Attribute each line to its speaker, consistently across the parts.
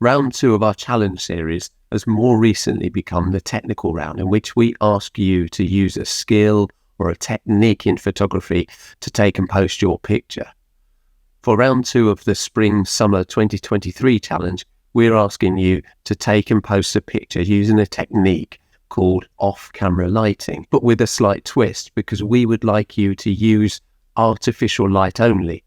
Speaker 1: Round 2 of our challenge series has more recently become the technical round, in which we ask you to use a skill or a technique in photography to take and post your picture. For round 2 of the Spring-Summer 2023 challenge, we're asking you to take and post a picture using a technique called off-camera lighting, but with a slight twist, because we would like you to use artificial light only.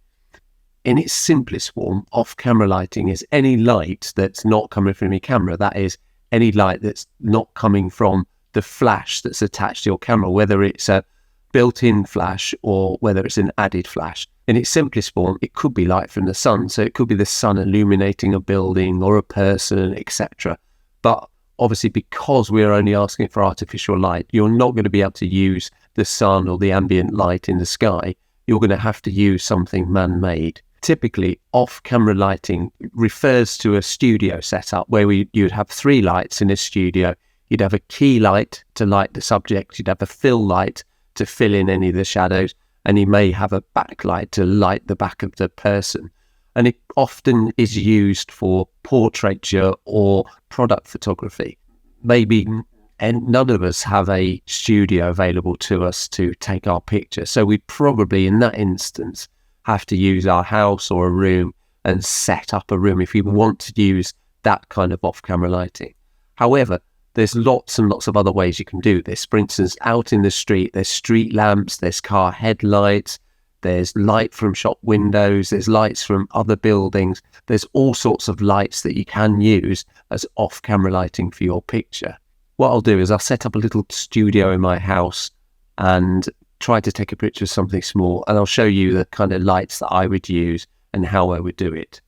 Speaker 1: In its simplest form, off-camera lighting is any light that's not coming from your camera. That is, any light that's not coming from the flash that's attached to your camera, whether it's a built-in flash or whether it's an added flash. In its simplest form, it could be light from the sun. So it could be the sun illuminating a building or a person, etc. But obviously, because we're only asking for artificial light, you're not going to be able to use the sun or the ambient light in the sky. You're going to have to use something man-made. Typically, off-camera lighting refers to a studio setup where you'd have 3 lights in a studio. You'd have a key light to light the subject. You'd have a fill light to fill in any of the shadows. And you may have a backlight to light the back of the person. And it often is used for portraiture or product photography. Maybe none of us have a studio available to us to take our picture. So we probably, in that instance, have to use our house or a room and set up a room if we want to use that kind of off-camera lighting. However, there's lots and lots of other ways you can do this. For instance, out in the street, there's street lamps, there's car headlights, there's light from shop windows, there's lights from other buildings. There's all sorts of lights that you can use as off-camera lighting for your picture. What I'll do is I'll set up a little studio in my house and try to take a picture of something small, and I'll show you the kind of lights that I would use and how I would do it.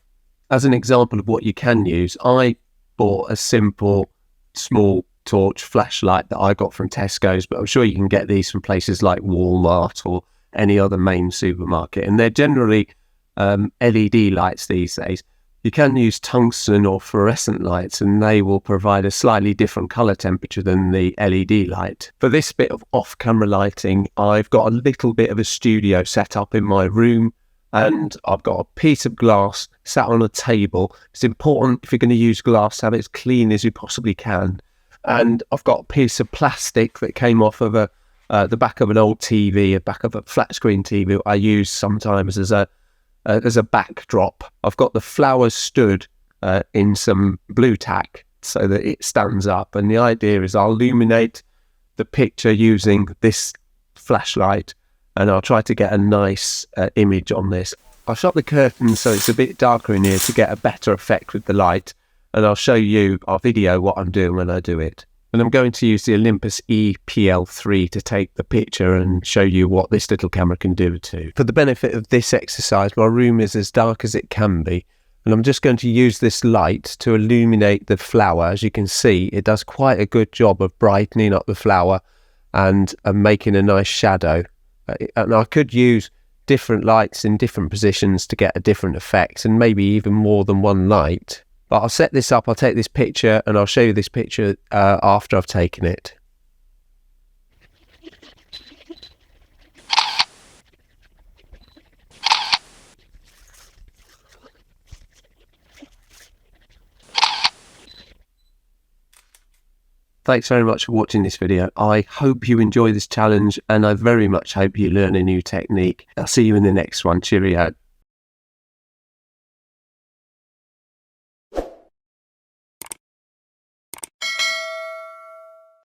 Speaker 1: As an example of what you can use, I bought a simple small torch flashlight that I got from Tesco's, but I'm sure you can get these from places like Walmart or any other main supermarket, and they're generally LED lights these days. You can use tungsten or fluorescent lights, and they will provide a slightly different color temperature than the LED light. For this bit of off-camera lighting, I've got a little bit of a studio set up in my room, and I've got a piece of glass sat on a table. It's important, if you're going to use glass, to have it as clean as you possibly can. And I've got a piece of plastic that came off of the back of an old TV, a back of a flat screen TV I use sometimes as a backdrop. I've got the flowers stood in some blue tack so that it stands up. And the idea is I'll illuminate the picture using this flashlight, and I'll try to get a nice image on this. I'll shut the curtains so it's a bit darker in here to get a better effect with the light, and I'll show you our video what I'm doing when I do it. And I'm going to use the Olympus EPL3 to take the picture and show you what this little camera can do too. For the benefit of this exercise, my room is as dark as it can be, and I'm just going to use this light to illuminate the flower. As you can see, it does quite a good job of brightening up the flower and making a nice shadow. And I could use different lights in different positions to get a different effect, and maybe even more than one light. But I'll set this up, I'll take this picture, and I'll show you this picture after I've taken it. Thanks very much for watching this video. I hope you enjoy this challenge, and I very much hope you learn a new technique. I'll see you in the next one. Cheerio.